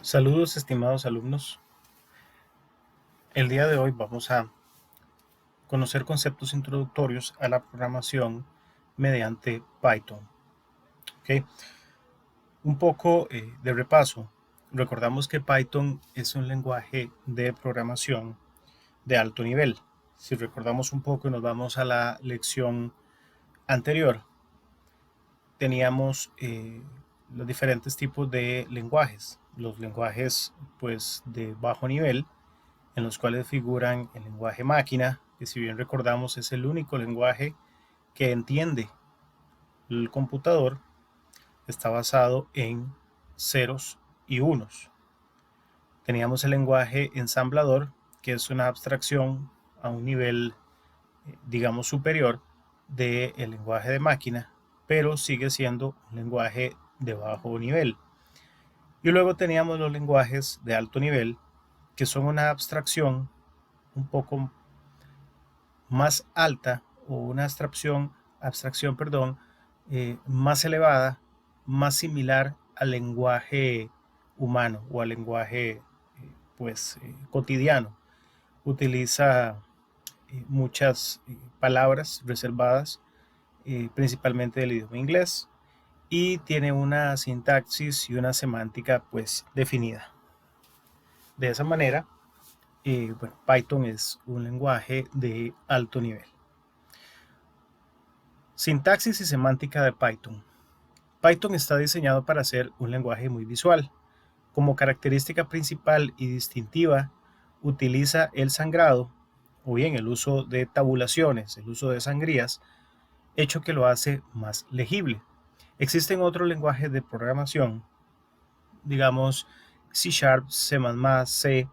Saludos, estimados alumnos. El día de hoy vamos a conocer conceptos introductorios a la programación mediante Python. ¿Okay? Un poco de repaso. Recordamos que Python es un lenguaje de programación de alto nivel. Si recordamos un poco y nos vamos a la lección anterior, teníamos los diferentes tipos de lenguajes. Los lenguajes pues de bajo nivel, en los cuales figuran el lenguaje máquina, que si bien recordamos es el único lenguaje que entiende el computador, está basado en ceros y unos. Teníamos el lenguaje ensamblador, que es una abstracción a un nivel, digamos, superior del lenguaje de máquina, pero sigue siendo un lenguaje de bajo nivel. Y luego teníamos los lenguajes de alto nivel, que son una abstracción un poco más alta o una abstracción, más elevada, más similar al lenguaje humano o al lenguaje cotidiano. Utiliza muchas palabras reservadas, principalmente del idioma inglés, y tiene una sintaxis y una semántica pues definida. De esa manera, Python es un lenguaje de alto nivel. Sintaxis y semántica de Python. Python está diseñado para ser un lenguaje muy visual. Como característica principal y distintiva, utiliza el sangrado, o bien el uso de tabulaciones, el uso de sangrías, hecho que lo hace más legible. Existen otros lenguajes de programación, digamos C#, C++, C,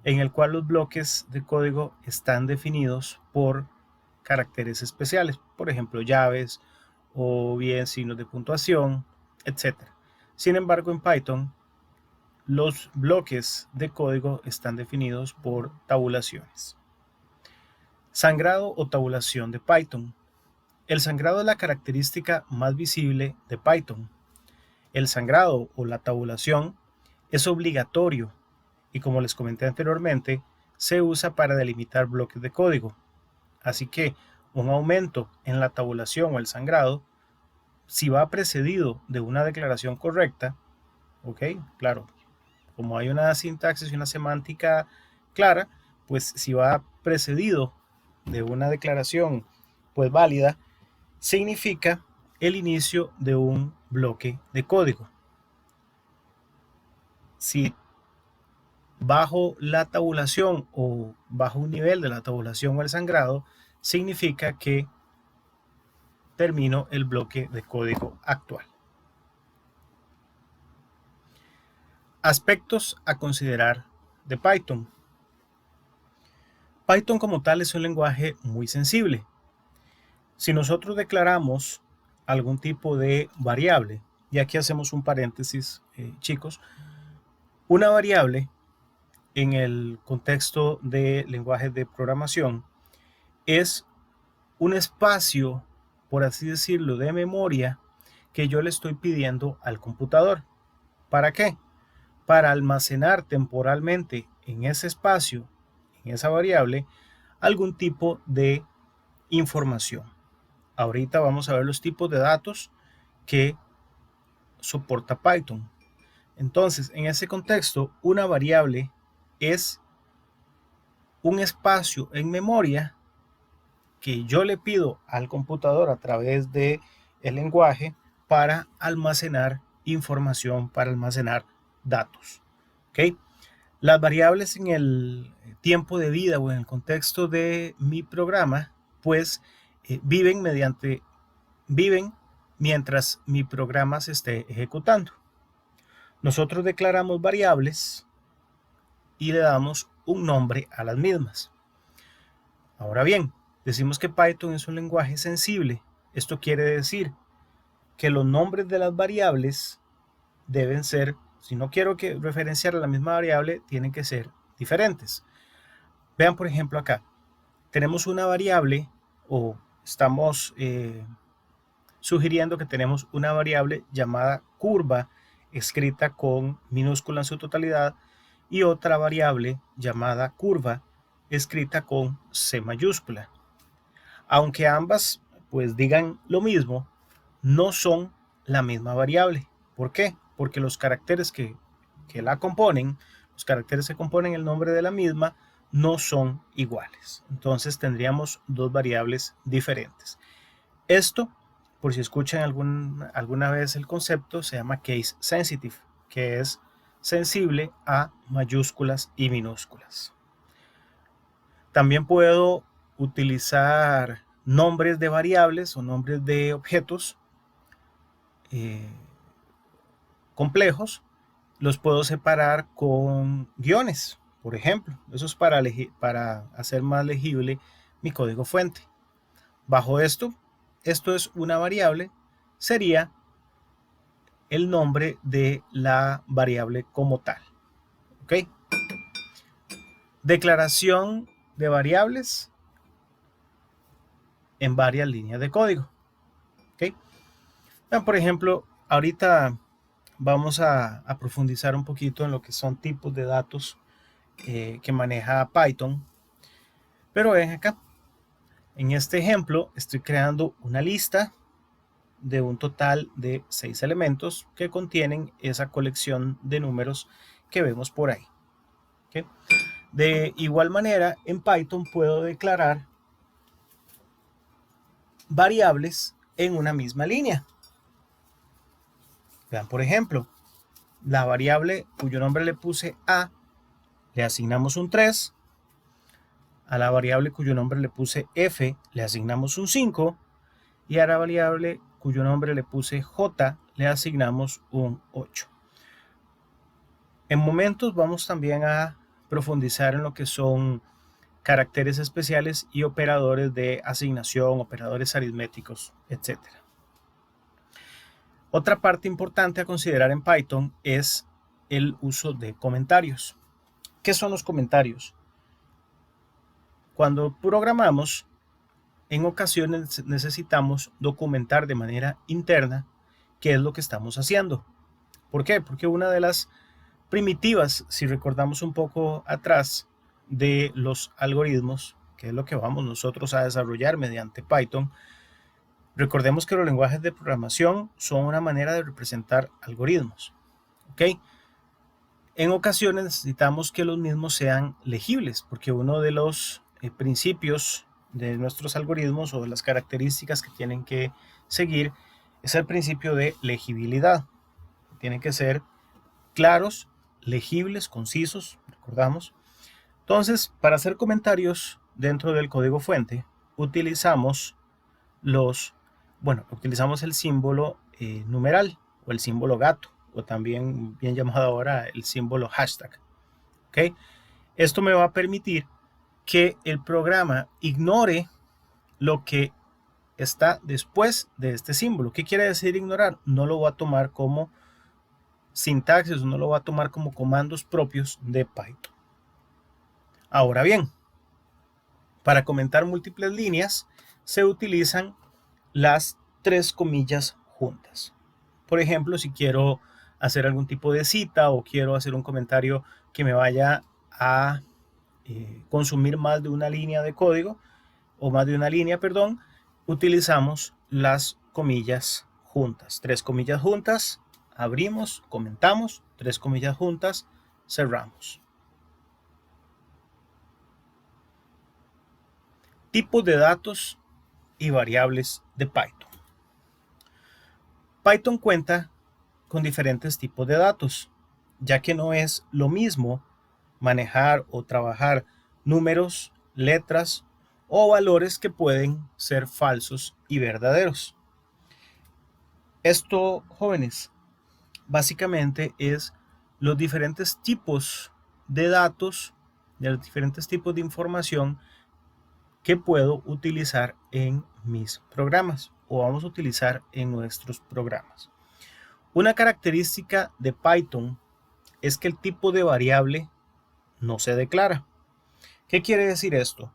en el cual los bloques de código están definidos por caracteres especiales, por ejemplo llaves o bien signos de puntuación, etc. Sin embargo, en Python los bloques de código están definidos por tabulaciones. Sangrado o tabulación de Python. El sangrado es la característica más visible de Python. El sangrado o la tabulación es obligatorio y, como les comenté anteriormente, se usa para delimitar bloques de código. Así que un aumento en la tabulación o el sangrado, si va precedido de una declaración correcta, ok, claro, como hay una sintaxis y una semántica clara, pues si va precedido de una declaración pues válida, significa el inicio de un bloque de código. Si bajo la tabulación o bajo un nivel de la tabulación o el sangrado, significa que termino el bloque de código actual. Aspectos a considerar de Python. Python como tal es un lenguaje muy sensible. Si nosotros declaramos algún tipo de variable, y aquí hacemos un paréntesis, chicos, una variable en el contexto de lenguajes de programación es un espacio, por así decirlo, de memoria que yo le estoy pidiendo al computador. ¿Para qué? Para almacenar temporalmente en ese espacio, en esa variable, algún tipo de información. Ahorita vamos a ver los tipos de datos que soporta Python. Entonces, en ese contexto, una variable es un espacio en memoria que yo le pido al computador a través del lenguaje para almacenar información, para almacenar datos. ¿Okay? Las variables en el tiempo de vida o en el contexto de mi programa, pues viven mientras mi programa se esté ejecutando. Nosotros declaramos variables y le damos un nombre a las mismas. Ahora bien, decimos que Python es un lenguaje sensible. Esto quiere decir que los nombres de las variables deben ser, si no quiero que referenciar a la misma variable, tienen que ser diferentes. Vean, por ejemplo, acá. Tenemos una variable o estamos sugiriendo que tenemos una variable llamada curva escrita con minúscula en su totalidad, y otra variable llamada curva, escrita con C mayúscula. Aunque ambas pues digan lo mismo, no son la misma variable. ¿Por qué? Porque los caracteres que la componen, los caracteres que componen el nombre de la misma, no son iguales. Entonces tendríamos dos variables diferentes. Esto, por si escuchan alguna vez el concepto, se llama case sensitive, que es sensible a mayúsculas y minúsculas. También puedo utilizar nombres de variables o nombres de objetos complejos. Los puedo separar con guiones, por ejemplo. Eso es para hacer más legible mi código fuente. Bajo esto es una variable, sería el nombre de la variable como tal. ¿Ok? Declaración de variables en varias líneas de código. ¿Ok? Por ejemplo, ahorita vamos a profundizar un poquito en lo que son tipos de datos que maneja Python. Pero ven acá, en este ejemplo estoy creando una lista de un total de 6 elementos que contienen esa colección de números que vemos por ahí. ¿Okay? De igual manera, en Python puedo declarar variables en una misma línea. Vean, por ejemplo, la variable cuyo nombre le puse A, le asignamos un 3. A la variable cuyo nombre le puse F, le asignamos un 5. Y a la variable cuyo nombre le puse J, le asignamos un 8. En momentos vamos también a profundizar en lo que son caracteres especiales y operadores de asignación, operadores aritméticos, etc. Otra parte importante a considerar en Python es el uso de comentarios. ¿Qué son los comentarios? Cuando programamos, en ocasiones necesitamos documentar de manera interna qué es lo que estamos haciendo. ¿Por qué? Porque una de las primitivas, si recordamos un poco atrás, de los algoritmos, que es lo que vamos nosotros a desarrollar mediante Python, recordemos que los lenguajes de programación son una manera de representar algoritmos. ¿Ok? En ocasiones necesitamos que los mismos sean legibles, porque uno de los principios de nuestros algoritmos o de las características que tienen que seguir es el principio de legibilidad. Tienen que ser claros, legibles, concisos, recordamos. Entonces, para hacer comentarios dentro del código fuente, utilizamos el símbolo numeral o el símbolo gato, o también bien llamado ahora el símbolo hashtag. ¿Okay? Esto me va a permitir que el programa ignore lo que está después de este símbolo. ¿Qué quiere decir ignorar? No lo va a tomar como sintaxis, no lo va a tomar como comandos propios de Python. Ahora bien, para comentar múltiples líneas se utilizan las 3 comillas juntas. Por ejemplo, si quiero hacer algún tipo de cita o quiero hacer un comentario que me vaya a consumir más de una línea de código, o más de una línea, perdón, utilizamos las comillas juntas. 3 comillas juntas, abrimos, comentamos, 3 comillas juntas, cerramos. Tipos de datos y variables de Python. Python cuenta con diferentes tipos de datos, ya que no es lo mismo manejar o trabajar números, letras o valores que pueden ser falsos y verdaderos. Esto, jóvenes, básicamente es los diferentes tipos de datos, de los diferentes tipos de información que puedo utilizar en mis programas o vamos a utilizar en nuestros programas. Una característica de Python es que el tipo de variable no se declara. ¿Qué quiere decir esto?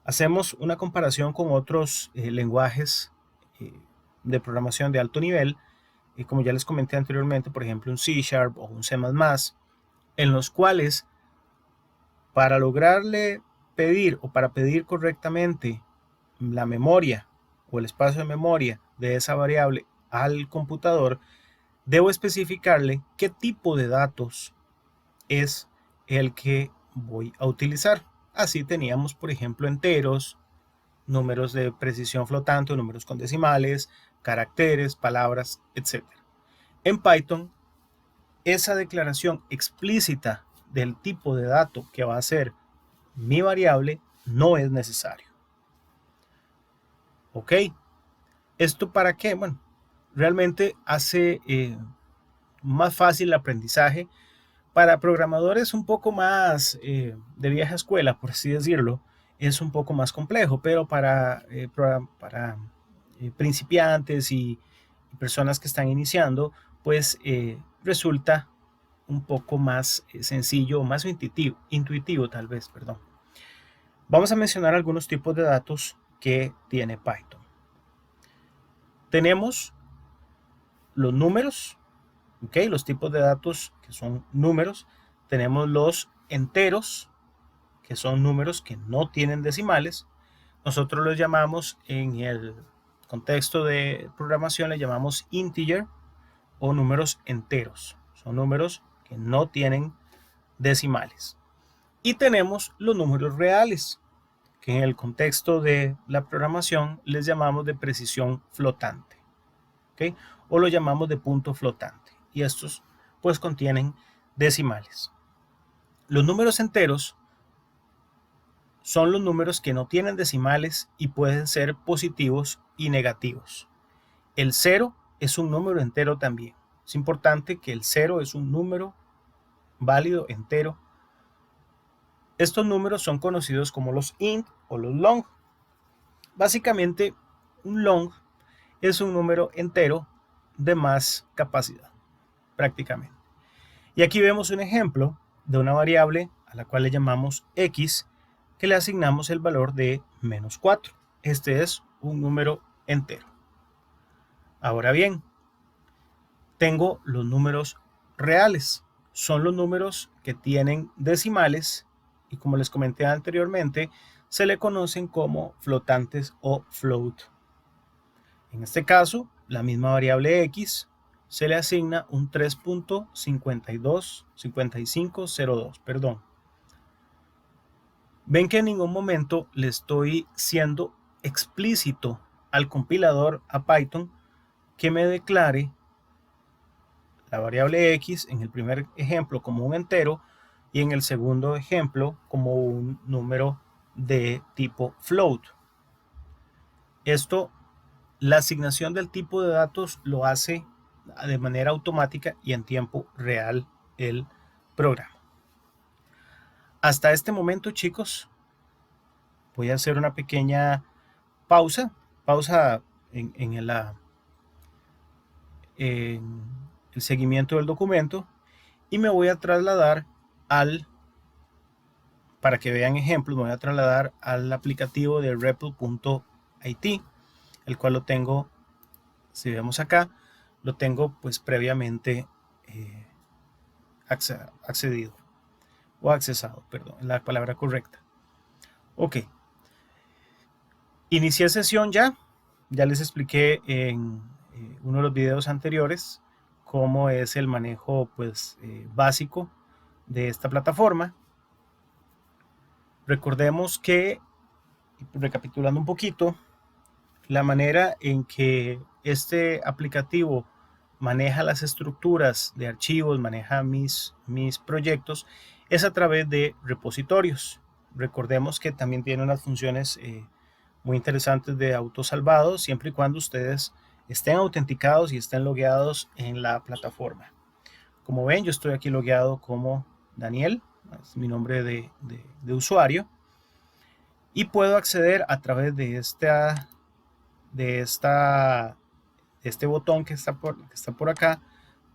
Hacemos una comparación con otros lenguajes de programación de alto nivel y como ya les comenté anteriormente, por ejemplo un C# o un C++, en los cuales para lograrle pedir o para pedir correctamente la memoria o el espacio de memoria de esa variable al computador, debo especificarle qué tipo de datos es el que voy a utilizar. Así teníamos, por ejemplo, enteros, números de precisión flotante, números con decimales, caracteres, palabras, etc. En Python, esa declaración explícita del tipo de dato que va a ser mi variable no es necesario. ¿Ok? ¿Esto para qué? Bueno, realmente hace más fácil el aprendizaje para programadores un poco más de vieja escuela, por así decirlo. Es un poco más complejo, pero para principiantes y personas que están iniciando, pues resulta un poco más sencillo, más intuitivo tal vez, perdón. Vamos a mencionar algunos tipos de datos que tiene Python. Tenemos los números, ¿ok? Los tipos de datos que son números. Tenemos los enteros, que son números que no tienen decimales. Nosotros los llamamos, en el contexto de programación, le llamamos integer o números enteros. Son números que no tienen decimales. Y tenemos los números reales, que en el contexto de la programación les llamamos de precisión flotante, ¿okay? O lo llamamos de punto flotante. Y estos pues contienen decimales. Los números enteros son los números que no tienen decimales y pueden ser positivos y negativos. El 0 es un número entero también. Es importante que el 0 es un número válido entero. Estos números son conocidos como los int o los long. Básicamente, un long es un número entero de más capacidad, prácticamente. Y aquí vemos un ejemplo de una variable a la cual le llamamos x, que le asignamos el valor de -4. Este es un número entero. Ahora bien, tengo los números reales. Son los números que tienen decimales y, como les comenté anteriormente, se le conocen como flotantes o float. En este caso, la misma variable x se le asigna un 3.5502, perdón. Ven que en ningún momento le estoy siendo explícito al compilador, a Python, que me declare la variable x en el primer ejemplo como un entero y en el segundo ejemplo como un número de tipo float. Esto, la asignación del tipo de datos lo hace de manera automática y en tiempo real el programa. Hasta este momento, chicos, voy a hacer una pequeña pausa en el seguimiento del documento y me voy a trasladar para que vean ejemplos, me voy a trasladar al aplicativo de REPL.it, el cual lo tengo, si vemos acá, lo tengo pues previamente accedido o accesado, perdón, es la palabra correcta. Ok, inicié sesión ya les expliqué en uno de los videos anteriores cómo es el manejo pues básico de esta plataforma. Recordemos que, recapitulando un poquito, la manera en que este aplicativo maneja las estructuras de archivos, maneja mis proyectos, es a través de repositorios. Recordemos que también tiene unas funciones muy interesantes de autosalvado, siempre y cuando ustedes estén autenticados y estén logueados en la plataforma. Como ven, yo estoy aquí logueado como Daniel, es mi nombre de usuario, y puedo acceder a través de este botón que está por acá.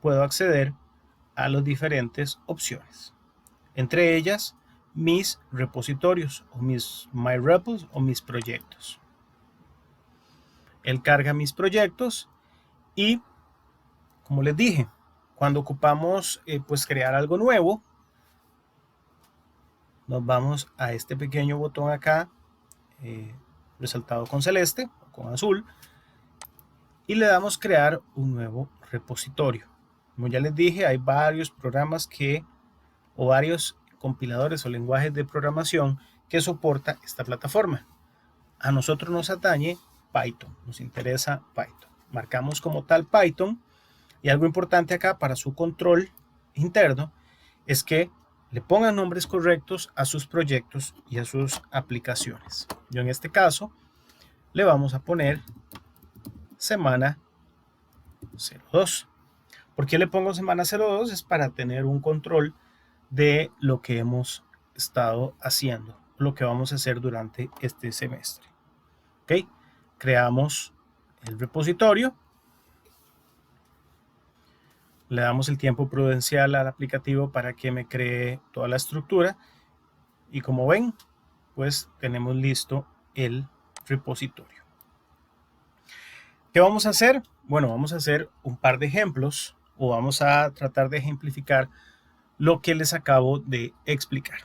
Puedo acceder a las diferentes opciones, entre ellas mis repositorios o mis my repos o mis proyectos. Él carga mis proyectos y Como les dije, cuando ocupamos pues crear algo nuevo, nos vamos a este pequeño botón acá, resaltado con celeste o con azul, y le damos crear un nuevo repositorio. Como ya les dije, hay varios programas o varios compiladores o lenguajes de programación que soporta esta plataforma. A nosotros nos atañe Python, nos interesa Python. Marcamos como tal Python, y algo importante acá para su control interno es que le pongan nombres correctos a sus proyectos y a sus aplicaciones. Yo en este caso le vamos a poner semana 02. ¿Por qué le pongo semana 02? Es para tener un control de lo que hemos estado haciendo, lo que vamos a hacer durante este semestre. ¿Ok? Creamos el repositorio, le damos el tiempo prudencial al aplicativo para que me cree toda la estructura, y como ven, pues tenemos listo el repositorio. ¿Qué vamos a hacer? Bueno, vamos a hacer un par de ejemplos, o vamos a tratar de ejemplificar lo que les acabo de explicar.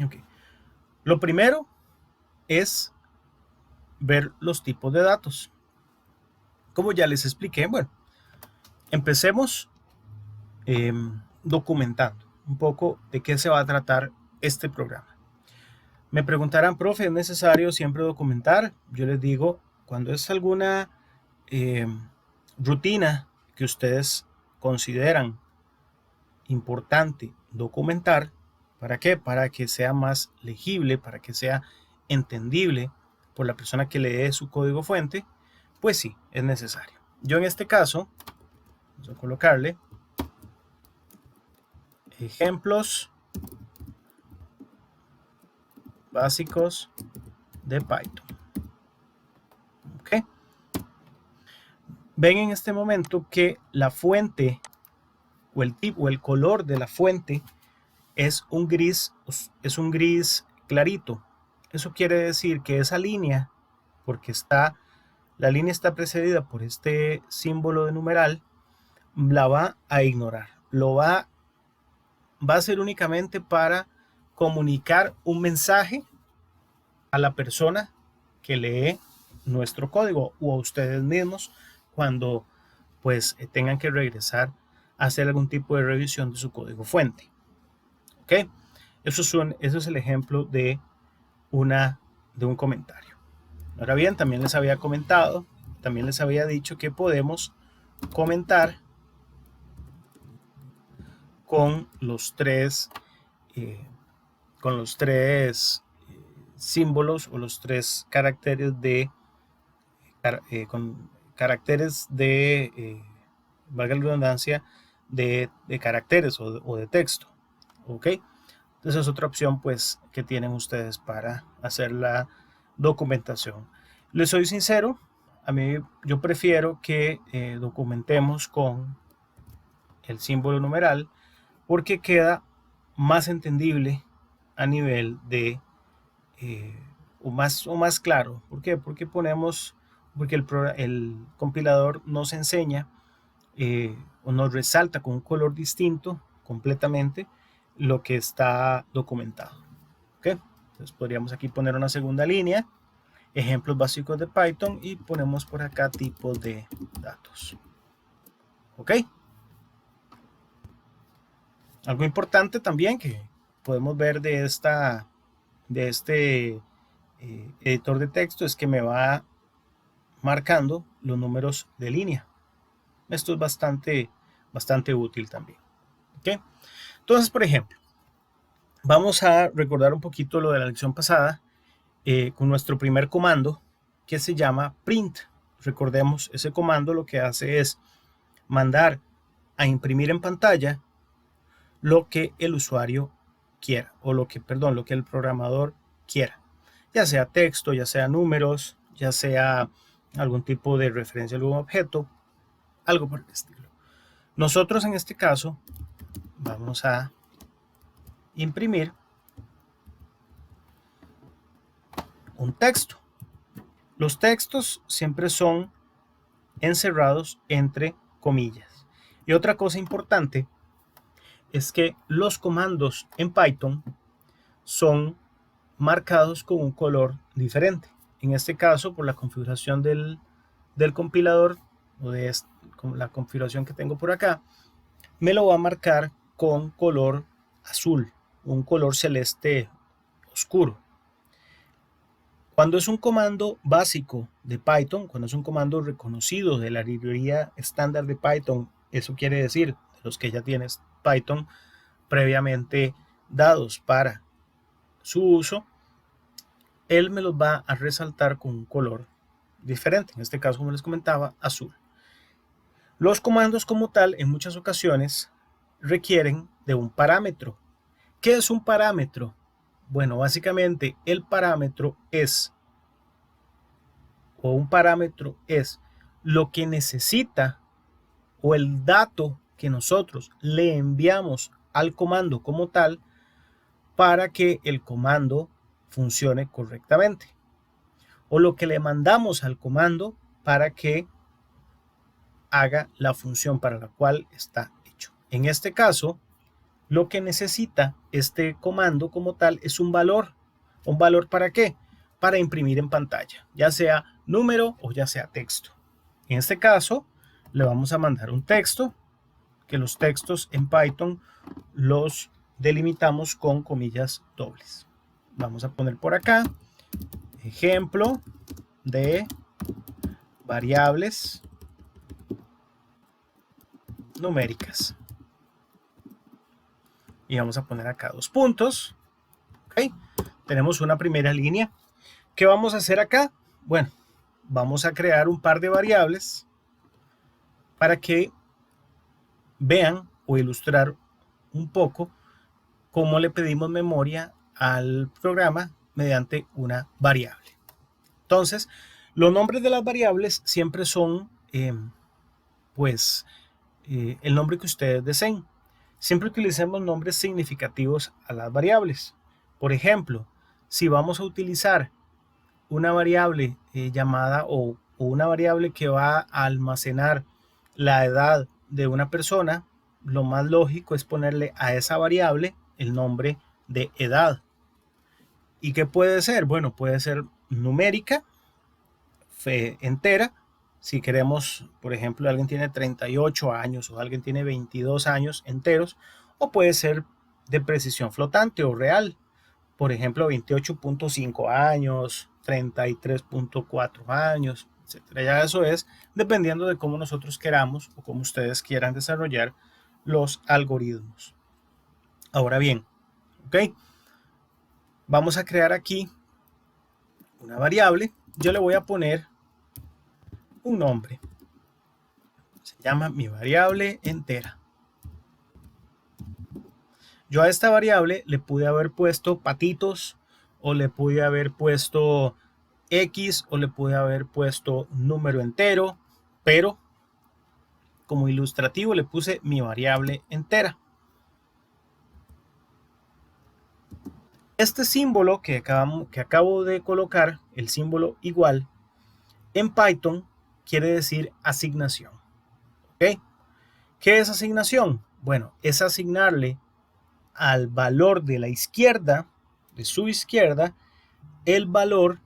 Okay. Lo primero es ver los tipos de datos. Como ya les expliqué, bueno, empecemos documentando un poco de qué se va a tratar este programa. Me preguntarán, profe, ¿es necesario siempre documentar? Yo les digo, cuando es alguna rutina que ustedes consideran importante documentar, ¿para qué? Para que sea más legible, para que sea entendible por la persona que lee su código fuente, pues sí, es necesario. Yo en este caso, vamos a colocarle ejemplos básicos de Python. ¿Ok? Ven en este momento que la fuente o el tipo o el color de la fuente es un gris clarito. Eso quiere decir que esa línea, porque la línea está precedida por este símbolo de numeral, la va a ignorar. Va a ser únicamente para comunicar un mensaje a la persona que lee nuestro código, o a ustedes mismos cuando pues tengan que regresar a hacer algún tipo de revisión de su código fuente. ¿Ok? Eso es el ejemplo de un comentario. Ahora bien, también les había dicho que podemos comentar con los tres símbolos o los tres caracteres valga la redundancia, de caracteres o de texto. ¿Ok? Entonces es otra opción pues que tienen ustedes para hacer la documentación. Les soy sincero, yo prefiero que documentemos con el símbolo numeral, porque queda más entendible a nivel de o más claro. ¿Por qué? Porque el compilador nos enseña o nos resalta con un color distinto completamente lo que está documentado. ¿Okay? Entonces podríamos aquí poner una segunda línea, ejemplos básicos de Python, y ponemos por acá tipos de datos. ¿Ok? Algo importante también que podemos ver de este editor de texto es que me va marcando los números de línea. Esto es bastante útil también. ¿Okay? Entonces, por ejemplo, vamos a recordar un poquito lo de la lección pasada con nuestro primer comando, que se llama print. Recordemos, ese comando lo que hace es mandar a imprimir en pantalla lo que el usuario quiera, o lo que el programador quiera, ya sea texto, ya sea números, ya sea algún tipo de referencia a algún objeto, algo por el estilo. Nosotros en este caso vamos a imprimir un texto. Los textos siempre son encerrados entre comillas. Y otra cosa importante es que los comandos en Python son marcados con un color diferente. En este caso, por la configuración del compilador o de la configuración que tengo por acá, me lo va a marcar con color azul, un color celeste oscuro. Cuando es un comando básico de Python, cuando es un comando reconocido de la librería estándar de Python, eso quiere decir de los que ya tienes Python previamente dados para su uso, él me los va a resaltar con un color diferente, en este caso, como les comentaba, azul. Los comandos como tal, en muchas ocasiones, requieren de un parámetro. ¿Qué es un parámetro? Bueno, básicamente el parámetro es, o un parámetro es lo que necesita o el dato que nosotros le enviamos al comando como tal para que el comando funcione correctamente, o lo que le mandamos al comando para que haga la función para la cual está hecho. En este caso, lo que necesita este comando como tal es un valor. ¿Un valor para qué? Para imprimir en pantalla, ya sea número o ya sea texto. En este caso, le vamos a mandar un texto, que los textos en Python los delimitamos con comillas dobles. Vamos a poner por acá ejemplo de variables numéricas. Y vamos a poner acá 2 puntos. ¿Ok? Tenemos una primera línea. ¿Qué vamos a hacer acá? Bueno, vamos a crear un par de variables para que vean o ilustrar un poco cómo le pedimos memoria al programa mediante una variable. Entonces, los nombres de las variables siempre son, el nombre que ustedes deseen. Siempre utilicemos nombres significativos a las variables. Por ejemplo, si vamos a utilizar una variable llamada o una variable que va a almacenar la edad de una persona, lo más lógico es ponerle a esa variable el nombre de edad. ¿Y qué puede ser? Bueno, puede ser numérica, entera. Si queremos, por ejemplo, alguien tiene 38 años o alguien tiene 22 años enteros, o puede ser de precisión flotante o real. Por ejemplo, 28.5 años, 33.4 años, etcétera. Ya eso es dependiendo de cómo nosotros queramos o cómo ustedes quieran desarrollar los algoritmos. Ahora bien, ¿ok? Vamos a crear aquí una variable. Yo le voy a poner un nombre. Se llama mi variable entera. Yo a esta variable le pude haber puesto patitos, o le pude haber puesto X, o le pude haber puesto número entero, pero como ilustrativo le puse mi variable entera. Este símbolo que acabo de colocar, el símbolo igual, en Python quiere decir asignación. ¿Ok? ¿Qué es asignación? Bueno, es asignarle al valor de la izquierda, de su izquierda, el valor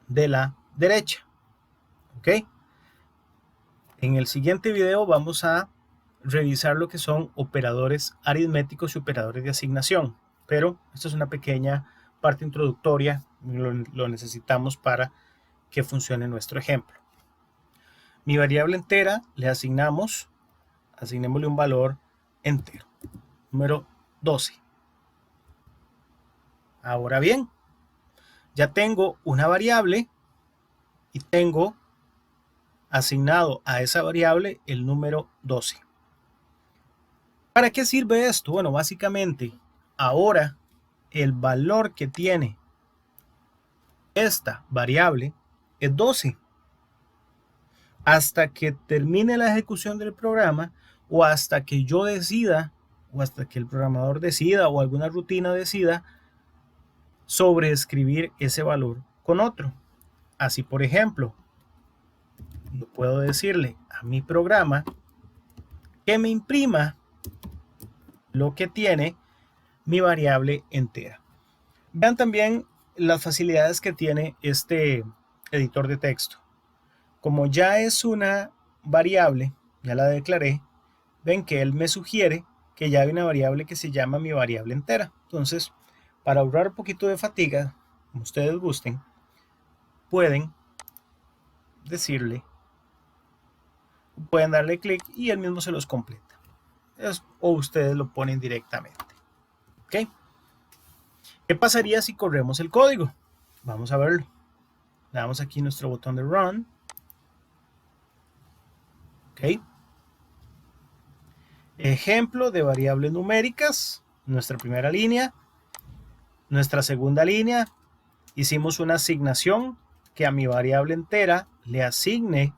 de la derecha. ¿Ok? En el siguiente video vamos a revisar lo que son operadores aritméticos y operadores de asignación, pero esto es una pequeña parte introductoria, lo necesitamos para que funcione nuestro ejemplo. Mi variable entera le asignémosle un valor entero, número 12. Ahora bien, ya tengo una variable y tengo asignado a esa variable el número 12. ¿Para qué sirve esto? Bueno, básicamente, ahora el valor que tiene esta variable es 12. Hasta que termine la ejecución del programa, o hasta que yo decida, o hasta que el programador decida, o alguna rutina decida sobreescribir ese valor con otro. Así, por ejemplo, yo puedo decirle a mi programa que me imprima lo que tiene mi variable entera. Vean también las facilidades que tiene este editor de texto. Como ya es una variable, ya la declaré, ven que él me sugiere que ya hay una variable que se llama mi variable entera. Entonces, para ahorrar un poquito de fatiga, como ustedes gusten, pueden decirle, pueden darle clic y él mismo se los completa. O ustedes lo ponen directamente. ¿Ok? ¿Qué pasaría si corremos el código? Vamos a verlo. Le damos aquí nuestro botón de Run. ¿Ok? Ejemplo de variables numéricas. Nuestra primera línea. Nuestra segunda línea. Hicimos una asignación que a mi variable entera le asigne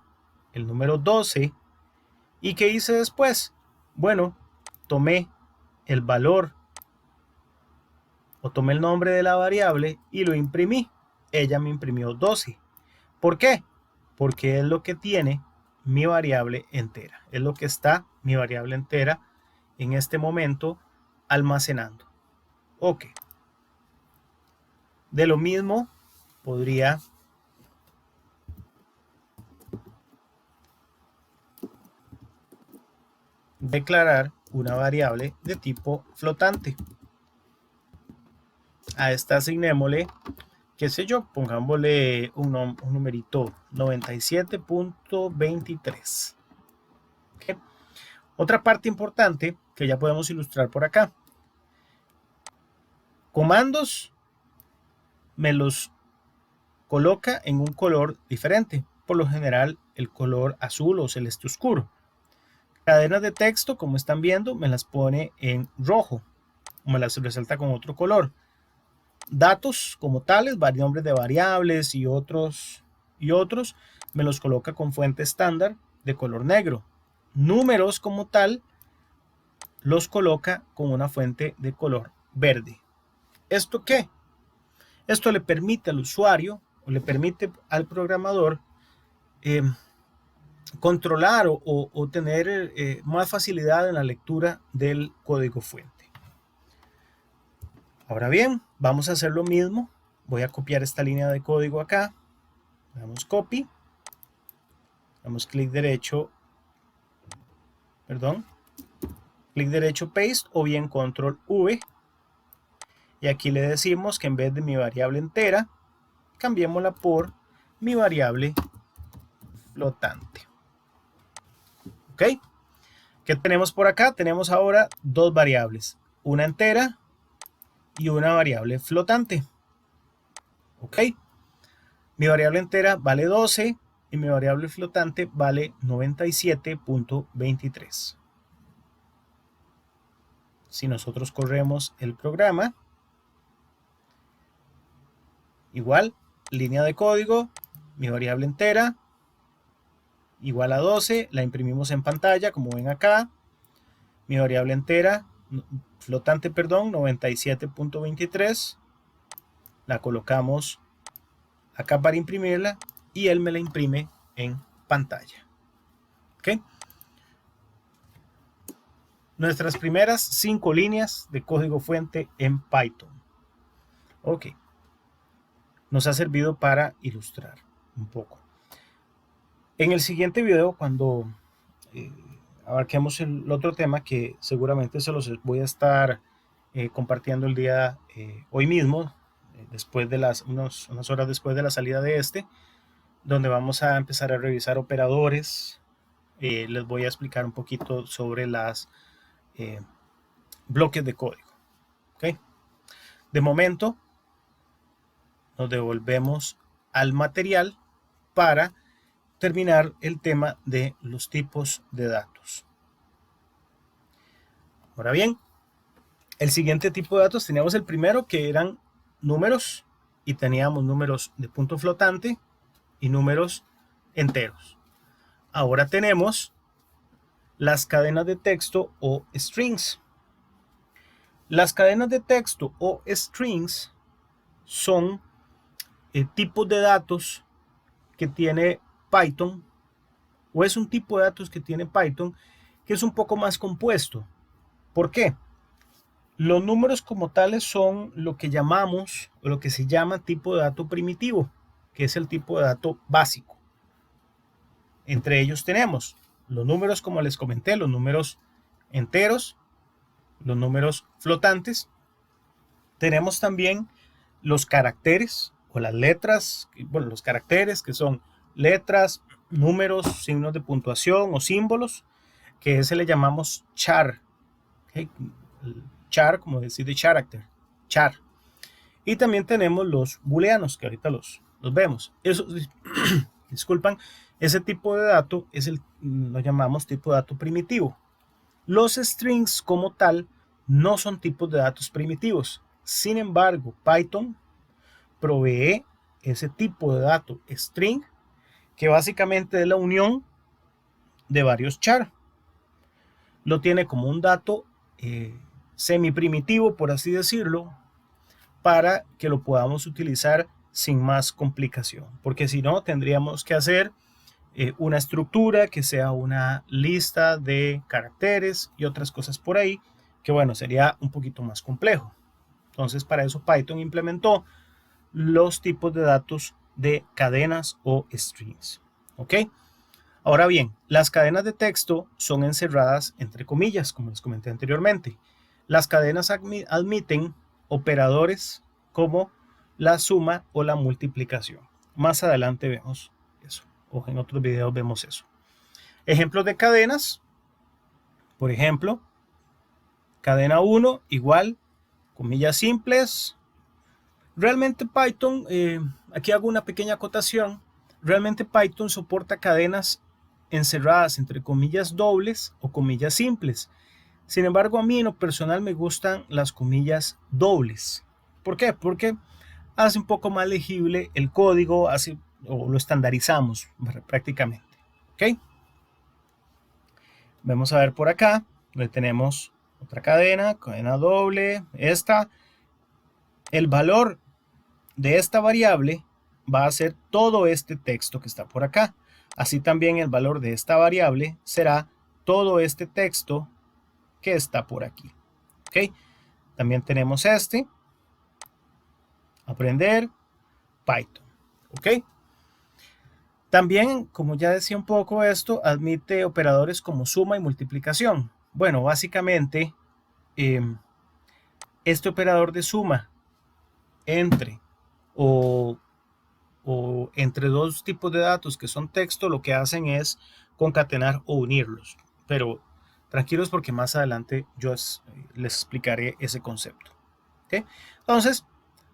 el número 12. ¿Y qué hice después? Bueno, tomé el valor o tomé el nombre de la variable y lo imprimí. Ella me imprimió 12. ¿Por qué? Porque es lo que tiene mi variable entera. Es lo que está mi variable entera en este momento almacenando. Ok. De lo mismo podría declarar una variable de tipo flotante. A esta asignémosle, qué sé yo, pongámosle un numerito 97.23. ¿Okay? Otra parte importante que ya podemos ilustrar por acá. Comandos me los coloca en un color diferente, por lo general el color azul o celeste oscuro. Cadenas de texto, como están viendo, me las pone en rojo, me las resalta con otro color. Datos como tales, nombres de variables y otros, me los coloca con fuente estándar de color negro. Números como tal, los coloca con una fuente de color verde. ¿Esto qué? Esto le permite al usuario o le permite al programador controlar o tener más facilidad en la lectura del código fuente. Ahora bien, vamos a hacer lo mismo. Voy a copiar esta línea de código acá. Damos copy. Damos clic derecho. Clic derecho paste o bien control V. Y aquí le decimos que en vez de mi variable entera, cambiémosla por mi variable flotante. ¿Ok? ¿Qué tenemos por acá? Tenemos ahora dos variables, una entera y una variable flotante. ¿Ok? Mi variable entera vale 12 y mi variable flotante vale 97.23. Si nosotros corremos el programa, igual, línea de código, mi variable entera igual a 12, la imprimimos en pantalla como ven acá, mi variable entera, flotante, perdón, 97.23, la colocamos acá para imprimirla y él me la imprime en pantalla. ¿Ok? Nuestras primeras 5 líneas de código fuente en Python. Ok. Nos ha servido para ilustrar un poco. En el siguiente video, cuando abarquemos el otro tema que seguramente se los voy a estar compartiendo el día hoy mismo, después de unas horas después de la salida de este, donde vamos a empezar a revisar operadores. Les voy a explicar un poquito sobre las bloques de código. ¿Okay? De momento, nos devolvemos al material para terminar el tema de los tipos de datos. Ahora bien, el siguiente tipo de datos, teníamos el primero que eran números y teníamos números de punto flotante y números enteros. Ahora tenemos las cadenas de texto o strings. Las cadenas de texto o strings son tipos de datos que tiene Python, o es un tipo de datos que tiene Python que es un poco más compuesto. ¿Por qué? Los números como tales son lo que llamamos, o lo que se llama tipo de dato primitivo, que es el tipo de dato básico. Entre ellos tenemos los números, como les comenté, los números enteros, los números flotantes. Tenemos también los caracteres o las letras, bueno, los caracteres que son letras, números, signos de puntuación o símbolos, que ese le llamamos char. ¿Okay? Char, como decir de character, char. Y también tenemos los booleanos, que ahorita los vemos. Eso, disculpan, ese tipo de dato lo llamamos tipo de dato primitivo. Los strings como tal no son tipos de datos primitivos. Sin embargo, Python provee ese tipo de dato string, que básicamente es la unión de varios char. Lo tiene como un dato semi primitivo, por así decirlo, para que lo podamos utilizar sin más complicación, porque si no tendríamos que hacer una estructura que sea una lista de caracteres y otras cosas por ahí, que bueno, sería un poquito más complejo. Entonces para eso Python implementó los tipos de datos de cadenas o strings. ¿Ok? Ahora bien, las cadenas de texto son encerradas entre comillas, como les comenté anteriormente. Las cadenas admiten operadores como la suma o la multiplicación. Más adelante vemos eso, o en otros videos vemos eso. Ejemplos de cadenas, por ejemplo, cadena 1 igual, comillas simples. Realmente Python, aquí hago una pequeña acotación, realmente Python soporta cadenas encerradas entre comillas dobles o comillas simples. Sin embargo, a mí en lo personal me gustan las comillas dobles. ¿Por qué? Porque hace un poco más legible el código, o lo estandarizamos prácticamente. ¿Ok? Vamos a ver por acá, donde tenemos otra cadena doble, esta. El valor de esta variable va a ser todo este texto que está por acá. Así también el valor de esta variable será todo este texto que está por aquí. ¿Ok? También tenemos aprender Python. ¿Ok? También, como ya decía un poco esto, admite operadores como suma y multiplicación. Bueno, básicamente, este operador de suma entre o entre dos tipos de datos que son texto, lo que hacen es concatenar o unirlos. Pero tranquilos porque más adelante yo les explicaré ese concepto. ¿Okay? Entonces,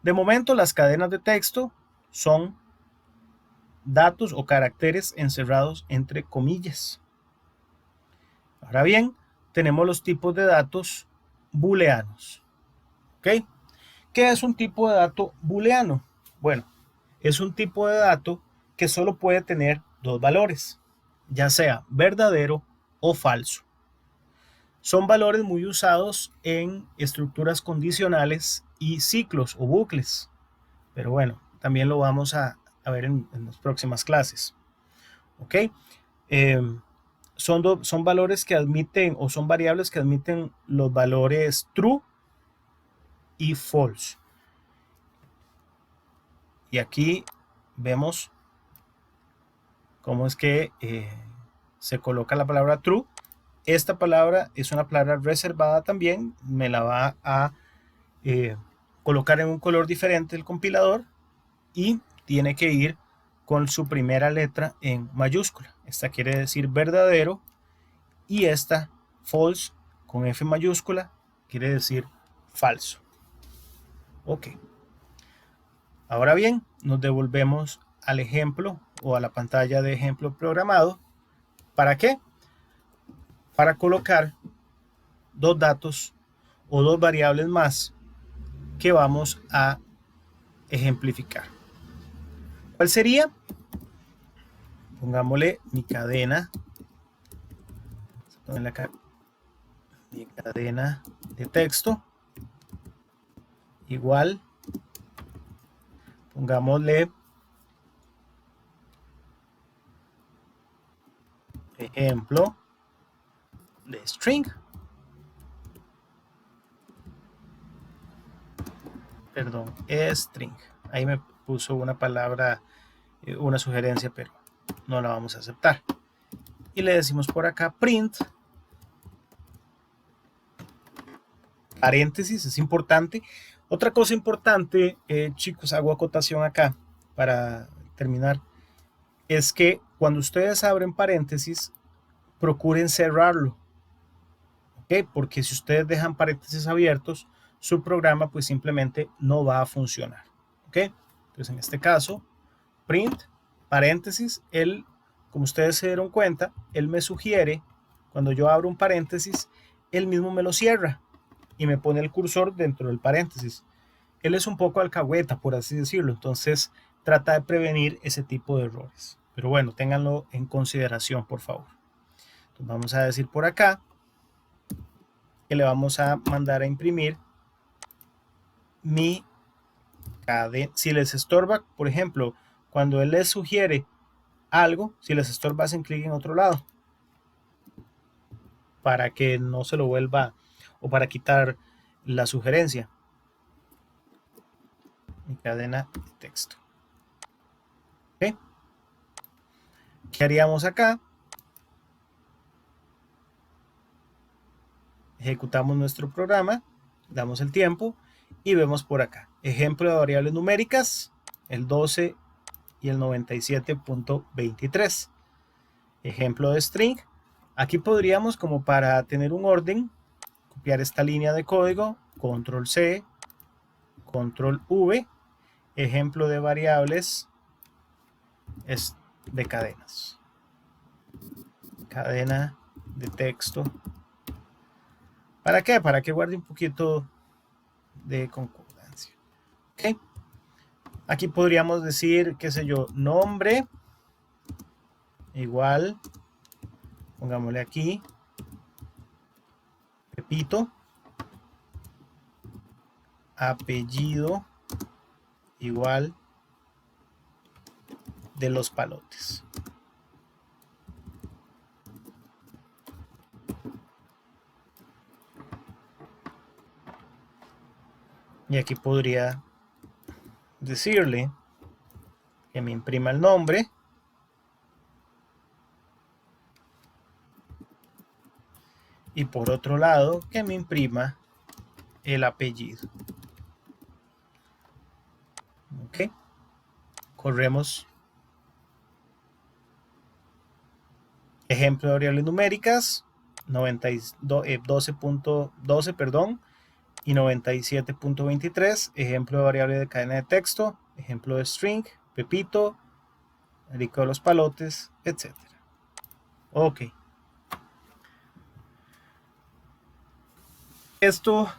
de momento las cadenas de texto son datos o caracteres encerrados entre comillas. Ahora bien, tenemos los tipos de datos booleanos. ¿Ok? ¿Qué es un tipo de dato booleano? Bueno, es un tipo de dato que solo puede tener dos valores, ya sea verdadero o falso. Son valores muy usados en estructuras condicionales y ciclos o bucles. Pero bueno, también lo vamos a ver en las próximas clases. ¿Ok? Son valores que admiten, o son variables que admiten los valores true y false. Y aquí vemos cómo es que se coloca la palabra true. Esta palabra es una palabra reservada también. Me la va a colocar en un color diferente el compilador y tiene que ir con su primera letra en mayúscula. Esta quiere decir verdadero y esta false con F mayúscula quiere decir falso. Ok. Ahora bien, nos devolvemos al ejemplo o a la pantalla de ejemplo programado. ¿Para qué? Para colocar dos datos o dos variables más que vamos a ejemplificar. ¿Cuál sería? Pongámosle mi cadena de texto igual, pongámosle ejemplo de string. Perdón, string. Ahí me puso una palabra, una sugerencia, pero no la vamos a aceptar. Y le decimos por acá print. Paréntesis, es importante. Otra cosa importante, chicos, hago acotación acá para terminar, es que cuando ustedes abren paréntesis, procuren cerrarlo, ¿ok? Porque si ustedes dejan paréntesis abiertos, su programa pues simplemente no va a funcionar, ¿ok? Entonces en este caso, print, paréntesis, él, como ustedes se dieron cuenta, él me sugiere, cuando yo abro un paréntesis, él mismo me lo cierra y me pone el cursor dentro del paréntesis. Él es un poco alcahueta, por así decirlo, entonces trata de prevenir ese tipo de errores. Pero bueno, ténganlo en consideración, por favor. Entonces vamos a decir por acá que le vamos a mandar a imprimir mi cadena. Si les estorba, por ejemplo, cuando él les sugiere algo, si les estorba, hacen clic en otro lado para que no se lo vuelva o para quitar la sugerencia. Mi cadena de texto. ¿Okay? ¿Qué haríamos acá? Ejecutamos nuestro programa, damos el tiempo y vemos por acá. Ejemplo de variables numéricas, el 12 y el 97.23. Ejemplo de string. Aquí podríamos, como para tener un orden, copiar esta línea de código, control C, control V. Ejemplo de variables es de cadenas. Cadena de texto. ¿Para qué? Para que guarde un poquito de concordancia. ¿Ok? Aquí podríamos decir, qué sé yo, nombre igual, pongámosle aquí, Pepito, apellido igual de los Palotes. Y aquí podría decirle que me imprima el nombre y por otro lado que me imprima el apellido. Ok, corremos. Ejemplo de variables numéricas 12.12, perdón, y 97.23. Ejemplo de variable de cadena de texto, ejemplo de string, Pepito, Rico de los Palotes, etc. Ok. Esto,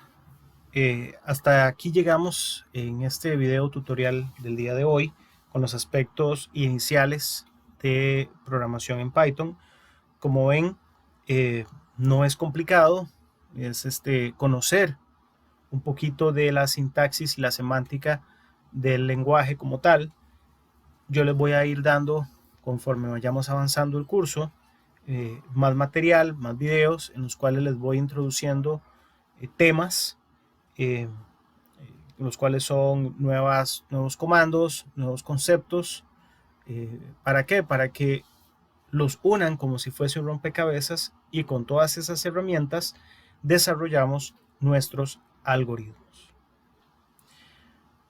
hasta aquí llegamos en este video tutorial del día de hoy con los aspectos iniciales de programación en Python. Como ven, no es complicado, es conocer un poquito de la sintaxis y la semántica del lenguaje como tal. Yo les voy a ir dando, conforme vayamos avanzando el curso, más material, más videos en los cuales les voy introduciendo temas, los cuales son nuevos comandos, nuevos conceptos. ¿Para qué? Para que los unan como si fuese un rompecabezas y con todas esas herramientas desarrollamos nuestros algoritmos.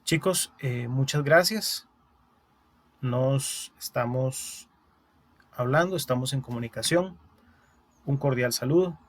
Chicos, muchas gracias. Nos estamos hablando, estamos en comunicación. Un cordial saludo.